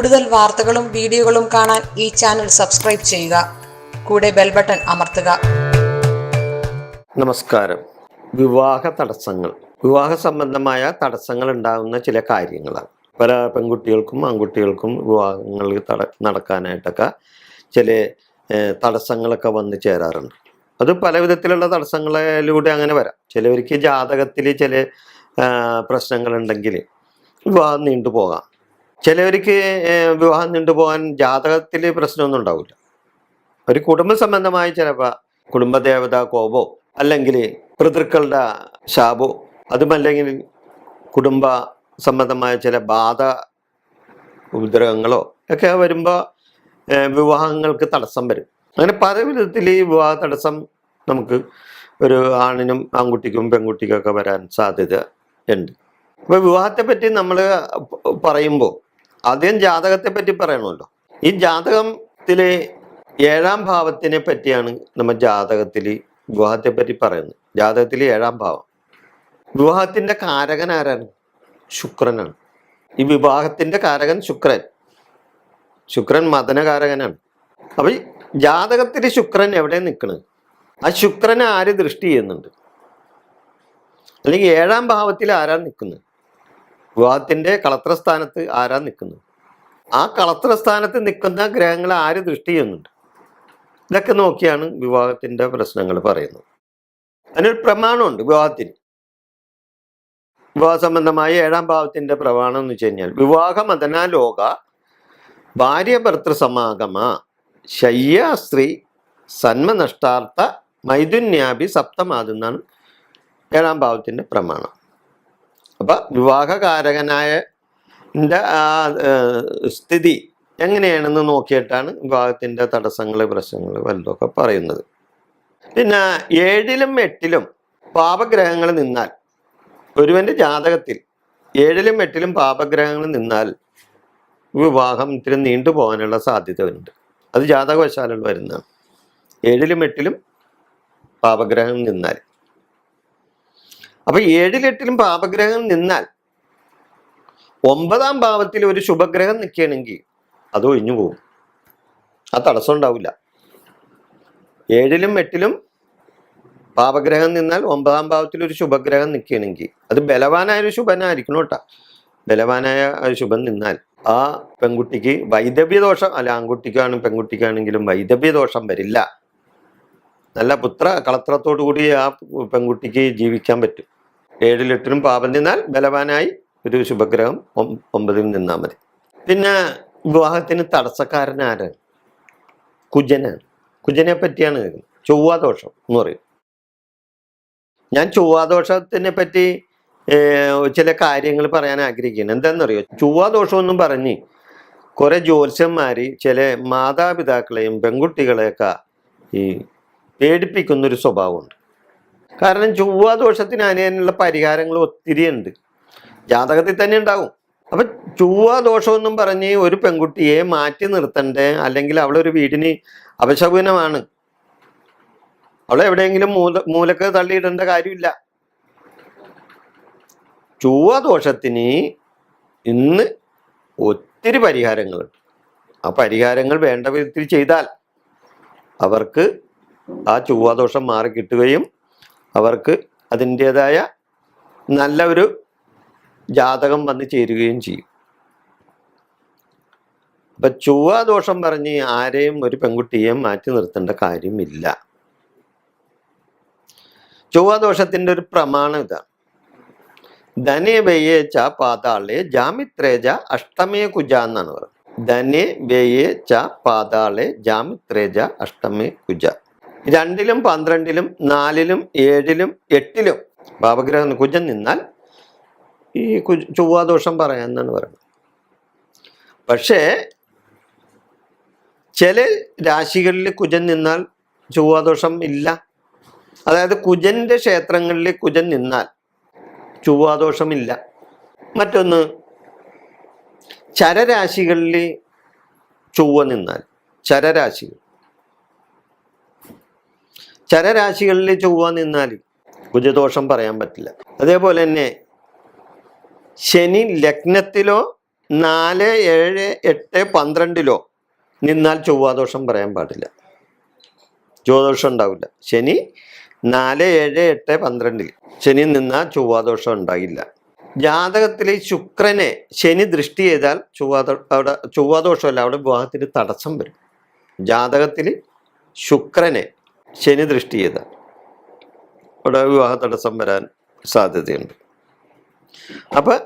കൂടുതൽ വാർത്തകളും വീഡിയോകളും കാണാൻ ഈ ചാനൽ സബ്സ്ക്രൈബ് ചെയ്യുക. കൂടെ ബെൽ ബട്ടൺ അമർത്തുക. നമസ്കാരം. വിവാഹ തടസ്സങ്ങൾ, വിവാഹ സംബന്ധമായ തടസ്സങ്ങൾ ഉണ്ടാകുന്ന ചില കാര്യങ്ങളാണ്. പല പെൺകുട്ടികൾക്കും ആൺകുട്ടികൾക്കും വിവാഹങ്ങൾ നടക്കാനായിട്ടൊക്കെ ചില തടസ്സങ്ങളൊക്കെ വന്നു ചേരാറുണ്ട്. അത് പല വിധത്തിലുള്ള തടസ്സങ്ങളിലൂടെ അങ്ങനെ വരാം. ചിലവർക്ക് ജാതകത്തിൽ ചില പ്രശ്നങ്ങളുണ്ടെങ്കിൽ വിവാഹം നീണ്ടുപോകാം. ചിലവർക്ക് വിവാഹം നീണ്ടുപോകാൻ ജാതകത്തിൽ പ്രശ്നമൊന്നും ഉണ്ടാവില്ല. ഒരു കുടുംബ സംബന്ധമായി ചിലപ്പോൾ കുടുംബദേവത കോപോ അല്ലെങ്കിൽ പിതൃക്കളുടെ ശാപോ അതുമല്ലെങ്കിൽ കുടുംബ സംബന്ധമായ ചില ബാധ ഉപദ്രവങ്ങളോ ഒക്കെ വരുമ്പോൾ വിവാഹങ്ങൾക്ക് തടസ്സം വരും. അങ്ങനെ പല വിധത്തിൽ ഈ വിവാഹ തടസ്സം നമുക്ക് ഒരു ആണിനും ആൺകുട്ടിക്കും പെൺകുട്ടിക്കൊക്കെ വരാൻ സാധ്യത ഉണ്ട്. അപ്പോൾ വിവാഹത്തെ പറ്റി നമ്മൾ പറയുമ്പോൾ ആദ്യം ജാതകത്തെ പറ്റി പറയണമല്ലോ. ഈ ജാതകത്തിൽ 7-ാം ഭാവത്തിനെ പറ്റിയാണ് നമ്മൾ ജാതകത്തിൽ വിവാഹത്തെ പറ്റി പറയുന്നത്. ജാതകത്തിൽ 7-ാം ഭാവം വിവാഹത്തിൻ്റെ കാരകൻ ആരാണ്? ശുക്രനാണ്. ഈ വിവാഹത്തിൻ്റെ കാരകൻ ശുക്രൻ മദനകാരകനാണ്. അപ്പോൾ ജാതകത്തിൽ ശുക്രൻ എവിടെ നിൽക്കുന്നത്? ആ ശുക്രനെ ആര് ദൃഷ്ടി ചെയ്യുന്നുണ്ട്? അല്ലെങ്കിൽ 7-ാം ഭാവത്തിൽ ആരാ നിൽക്കുന്നത്? വിവാഹത്തിൻ്റെ കളത്രസ്ഥാനത്ത് ആരാ നിൽക്കുന്നത്? ആ കളത്രസ്ഥാനത്ത് നിൽക്കുന്ന ഗ്രഹങ്ങളെ ആര് ദൃഷ്ടി ചെയ്യുന്നുണ്ട്? ഇതൊക്കെ നോക്കിയാണ് വിവാഹത്തിൻ്റെ പ്രശ്നങ്ങൾ പറയുന്നത്. അതിനൊരു പ്രമാണമുണ്ട് വിവാഹത്തിന്. വിവാഹ സംബന്ധമായ 7-ാം ഭാവത്തിൻ്റെ പ്രമാണം എന്ന് വെച്ച് കഴിഞ്ഞാൽ വിവാഹമദനാലോക ഭാര്യ ഭർത്തൃ സമാഗമ ശയ്യ സ്ത്രീ സന്മനഷ്ടാർത്ഥ മൈഥുന്യാഭി സപ്തമാതെന്നാണ് 7-ാം ഭാവത്തിൻ്റെ പ്രമാണം. അപ്പം വിവാഹകാരകനായ സ്ഥിതി എങ്ങനെയാണെന്ന് നോക്കിയിട്ടാണ് വിവാഹത്തിൻ്റെ തടസ്സങ്ങൾ പ്രശ്നങ്ങൾ വല്ലതൊക്കെ പറയുന്നത്. പിന്നെ 7-ലും 8-ലും പാപഗ്രഹങ്ങൾ നിന്നാൽ, ഒരുവൻ്റെ ജാതകത്തിൽ 7-ലും 8-ലും പാപഗ്രഹങ്ങൾ നിന്നാൽ വിവാഹം ഇത്തിരി നീണ്ടുപോകാനുള്ള സാധ്യത ഉണ്ട്. അത് ജാതകവശാലുള്ള വരുന്നതാണ്. 7-ലും 8-ലും പാപഗ്രഹങ്ങൾ നിന്നാൽ. അപ്പം 7-ലും 8-ലും പാപഗ്രഹം നിന്നാൽ 9-ാം ഭാവത്തിൽ ഒരു ശുഭഗ്രഹം നിൽക്കുകയാണെങ്കിൽ അത് ഒഴിഞ്ഞു പോകും. ആ തടസ്സം ഉണ്ടാവില്ല. 7-ലും 8-ലും പാപഗ്രഹം നിന്നാൽ 9-ാം ഭാവത്തിൽ ഒരു ശുഭഗ്രഹം നിൽക്കുകയാണെങ്കിൽ അത് ബലവാനായ ഒരു ശുഭനായിരിക്കണം കേട്ടോ. ബലവാനായ ഒരു ശുഭൻ നിന്നാൽ ആ പെൺകുട്ടിക്ക് വൈദവ്യദോഷം, അല്ല ആൺകുട്ടിക്കാണ് പെൺകുട്ടിക്കാണെങ്കിലും വൈദവ്യദോഷം വരില്ല. നല്ല പുത്ര കളത്രത്തോടു കൂടി ആ പെൺകുട്ടിക്ക് ജീവിക്കാൻ പറ്റും. 7-ലും 8-ലും പാപം നിന്നാൽ ബലവാനായി ഒരു ശുഭഗ്രഹം 9-ൽ നിന്നാൽ മതി. പിന്നെ വിവാഹത്തിന് തടസ്സക്കാരൻ ആരാണ്? കുജനാണ്. കുജനെ പറ്റിയാണ് ചൊവ്വാദോഷം എന്ന് പറയും. ഞാൻ ചൊവ്വാദോഷത്തിനെ പറ്റി ചില കാര്യങ്ങൾ പറയാൻ ആഗ്രഹിക്കുന്നു. എന്താണെന്നറിയോ? ചൊവ്വാദോഷമെന്നും പറഞ്ഞ് കുറെ ജ്യോത്സ്യന്മാർ ചില മാതാപിതാക്കളെയും പെൺകുട്ടികളെയൊക്കെ ഈ പേടിപ്പിക്കുന്നൊരു സ്വഭാവമുണ്ട്. കാരണം ചൊവ്വാദോഷത്തിന് അതിനുള്ള പരിഹാരങ്ങൾ ഒത്തിരി ഉണ്ട്, ജാതകത്തിൽ തന്നെ ഉണ്ടാവും. അപ്പം ചൊവ്വാദോഷമെന്നും പറഞ്ഞ് ഒരു പെൺകുട്ടിയെ മാറ്റി നിർത്തണ്ടേ, അല്ലെങ്കിൽ അവളൊരു വീടിന് അപശകുനമാണ്, അവളെ എവിടെയെങ്കിലും മൂലക്ക് തള്ളിയിടേണ്ട കാര്യമില്ല. ചൊവ്വാദോഷത്തിന് ഇന്ന് ഒത്തിരി പരിഹാരങ്ങളുണ്ട്. ആ പരിഹാരങ്ങൾ വേണ്ട വിധത്തിൽ ചെയ്താൽ അവർക്ക് ആ ചൊവ്വാദോഷം മാറി കിട്ടുകയും അവർക്ക് അതിൻ്റേതായ നല്ല ഒരു ജാതകം വന്ന് ചേരുകയും ചെയ്യും. അപ്പം ചൊവ്വാദോഷം പറഞ്ഞ് ആരെയും ഒരു പെൺകുട്ടിയെയും മാറ്റി നിർത്തേണ്ട കാര്യമില്ല. ചൊവ്വാദോഷത്തിൻ്റെ ഒരു പ്രമാണം ഇതാണ്: ധനേ വ്യയേ ച പാതാളെ ജാമിത്രേജ അഷ്ടമേ കുജ എന്നാണ് പറയുന്നത്. ധനേ വ്യയേ ച പാതാളെ ജാമിത്രേജ അഷ്ടമേ കുജ. 2-ലും 12-ലും 4-ലും 7-ലും 8-ലും പാപഗ്രഹം കുജൻ നിന്നാൽ ഈ ചൊവ്വാദോഷം പറയാമെന്നാണ് പറയുന്നത്. പക്ഷേ ചില രാശികളിൽ കുജൻ നിന്നാൽ ചൊവ്വാദോഷം ഇല്ല. അതായത് കുജൻ്റെ ക്ഷേത്രങ്ങളിൽ കുജൻ നിന്നാൽ ചൊവ്വാദോഷമില്ല. മറ്റൊന്ന്, ചരരാശികളിൽ ചൊവ്വ നിന്നാൽ, ചരരാശികളിൽ ചൊവ്വ നിന്നാൽ കുജദോഷം പറയാൻ പറ്റില്ല. അതേപോലെ തന്നെ ശനി ലഗ്നത്തിലോ 4, 7, 8, 12 നിന്നാൽ ചൊവ്വാദോഷം പറയാൻ പാടില്ല. ചൊവ്വാദോഷം ഉണ്ടാവില്ല. ശനി 4, 7, 8, 12 ശനി നിന്നാൽ ചൊവ്വാദോഷം ഉണ്ടാകില്ല. ജാതകത്തിൽ ശുക്രനെ ശനി ദൃഷ്ടി ചെയ്താൽ അവിടെ ചൊവ്വാദോഷമല്ല, അവിടെ വിവാഹത്തിന് തടസ്സം വരും. ജാതകത്തിൽ ശുക്രനെ ശനി ദൃഷ്ടി ചെയ്താൽ അവിടെ വിവാഹ തടസ്സം വരാൻ സാധ്യതയുണ്ട്. അപ്പം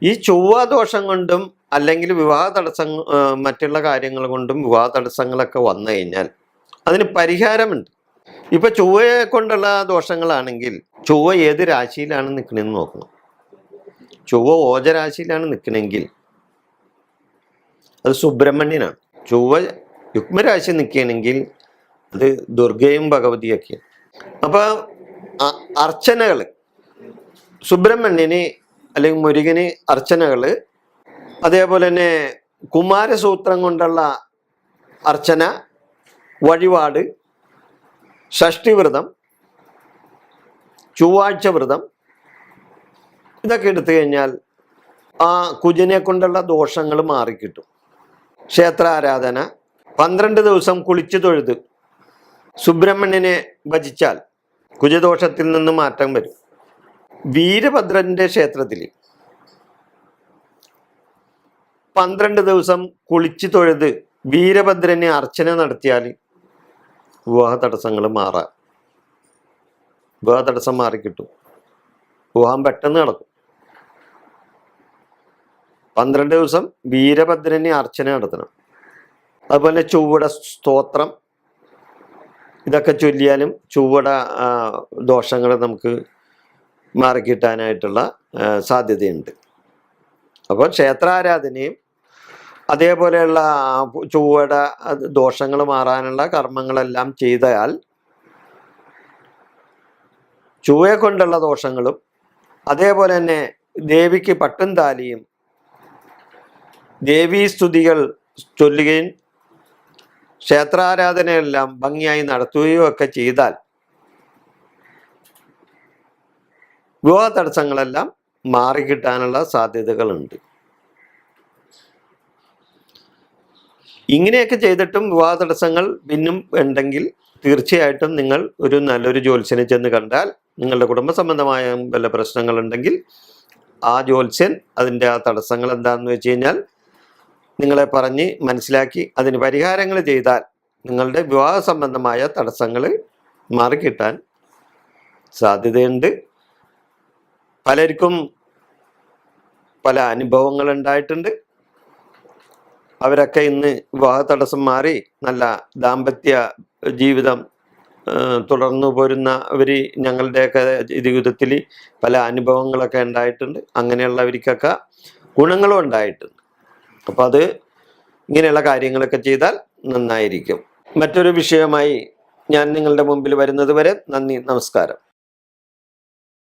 ഈ ചൊവ്വാദോഷം കൊണ്ടും അല്ലെങ്കിൽ വിവാഹ തടസ്സം മറ്റുള്ള കാര്യങ്ങൾ കൊണ്ടും വിവാഹ തടസ്സങ്ങളൊക്കെ വന്നു കഴിഞ്ഞാൽ അതിന് പരിഹാരമുണ്ട്. ഇപ്പം ചൊവ്വയെ കൊണ്ടുള്ള ദോഷങ്ങളാണെങ്കിൽ ചൊവ്വ ഏത് രാശിയിലാണ് നിൽക്കണമെന്ന് നോക്കണം. ചൊവ്വ ഓജരാശിയിലാണ് നിൽക്കണമെങ്കിൽ അത് സുബ്രഹ്മണ്യനാണ്. ചൊവ്വ യുഗ്മരാശി നിൽക്കുകയാണെങ്കിൽ അത് ദുർഗയും ഭഗവതിയൊക്കെയാണ്. അപ്പോൾ അർച്ചനകൾ സുബ്രഹ്മണ്യന് അല്ലെങ്കിൽ മുരുകന് അർച്ചനകൾ, അതേപോലെ തന്നെ കുമാരസൂത്രം കൊണ്ടുള്ള അർച്ചന, വഴിപാട്, ഷഷ്ടിവ്രതം, ചൊവ്വാഴ്ച വ്രതം, ഇതൊക്കെ എടുത്തു കഴിഞ്ഞാൽ ആ കുജനെ കൊണ്ടുള്ള ദോഷങ്ങൾ മാറിക്കിട്ടും. ക്ഷേത്രാരാധന, 12 ദിവസം കുളിച്ചു തൊഴുത് സുബ്രഹ്മണ്യനെ ഭജിച്ചാൽ കുജദോഷത്തിൽ നിന്ന് മാറ്റം വരും. വീരഭദ്രന്റെ ക്ഷേത്രത്തിൽ 12 ദിവസം കുളിച്ചു തൊഴുത് വീരഭദ്രനെ അർച്ചന നടത്തിയാൽ വിവാഹ തടസ്സങ്ങൾ മാറാം. വിവാഹ തടസ്സം മാറിക്കിട്ടും. വിവാഹം പെട്ടെന്ന് നടക്കും. 12 ദിവസം വീരഭദ്രനെ അർച്ചന നടത്തണം. അതുപോലെ ചൊവ്വയുടെ സ്തോത്രം ഇതൊക്കെ ചൊല്ലിയാലും ചൊവ്വയുടെ ദോഷങ്ങൾ നമുക്ക് മാറിക്കിട്ടാനായിട്ടുള്ള സാധ്യതയുണ്ട്. അപ്പോൾ ക്ഷേത്രാരാധനയും അതേപോലെയുള്ള ചൊവ്വയുടെ ദോഷങ്ങൾ മാറാനുള്ള കർമ്മങ്ങളെല്ലാം ചെയ്താൽ ചൊവ്വയെ കൊണ്ടുള്ള ദോഷങ്ങളും അതേപോലെ തന്നെ ദേവിക്ക് പട്ടും താലിയും ദേവീസ്തുതികൾ ചൊല്ലുകയും ക്ഷേത്രാരാധനയെല്ലാം ഭംഗിയായി നടത്തുകയും ഒക്കെ ചെയ്താൽ വിവാഹ തടസ്സങ്ങളെല്ലാം മാറിക്കിട്ടാനുള്ള സാധ്യതകളുണ്ട്. ഇങ്ങനെയൊക്കെ ചെയ്തിട്ടും വിവാഹ തടസ്സങ്ങൾ പിന്നും ഉണ്ടെങ്കിൽ തീർച്ചയായിട്ടും നിങ്ങൾ ഒരു നല്ലൊരു ജ്യോത്സ്യനെ ചെന്ന് കണ്ടാൽ, നിങ്ങളുടെ കുടുംബ സംബന്ധമായ വല്ല പ്രശ്നങ്ങളുണ്ടെങ്കിൽ ആ ജ്യോത്സ്യൻ അതിൻ്റെ ആ തടസ്സങ്ങൾ എന്താണെന്ന് വെച്ച് കഴിഞ്ഞാൽ നിങ്ങളെ പറഞ്ഞ് മനസ്സിലാക്കി അതിന് പരിഹാരങ്ങൾ ചെയ്താൽ നിങ്ങളുടെ വിവാഹ സംബന്ധമായ തടസ്സങ്ങൾ മാറിക്കിട്ടാൻ സാധ്യതയുണ്ട്. പലർക്കും പല അനുഭവങ്ങൾ ഉണ്ടായിട്ടുണ്ട്. അവരൊക്കെ ഇന്ന് വിവാഹ തടസ്സം മാറി നല്ല ദാമ്പത്യ ജീവിതം തുടർന്നു പോരുന്നവർ ഞങ്ങളുടെയൊക്കെ ജീവിതത്തിൽ പല അനുഭവങ്ങളൊക്കെ ഉണ്ടായിട്ടുണ്ട്. അങ്ങനെയുള്ളവർക്കൊക്കെ ഗുണങ്ങളും ഉണ്ടായിട്ടുണ്ട്. അപ്പോൾ അത് ഇങ്ങനെയുള്ള കാര്യങ്ങളൊക്കെ ചെയ്താൽ നന്നായിരിക്കും. മറ്റൊരു വിഷയമായി ഞാൻ നിങ്ങളുടെ മുമ്പിൽ വരുന്നത് വരെ നന്ദി, നമസ്കാരം.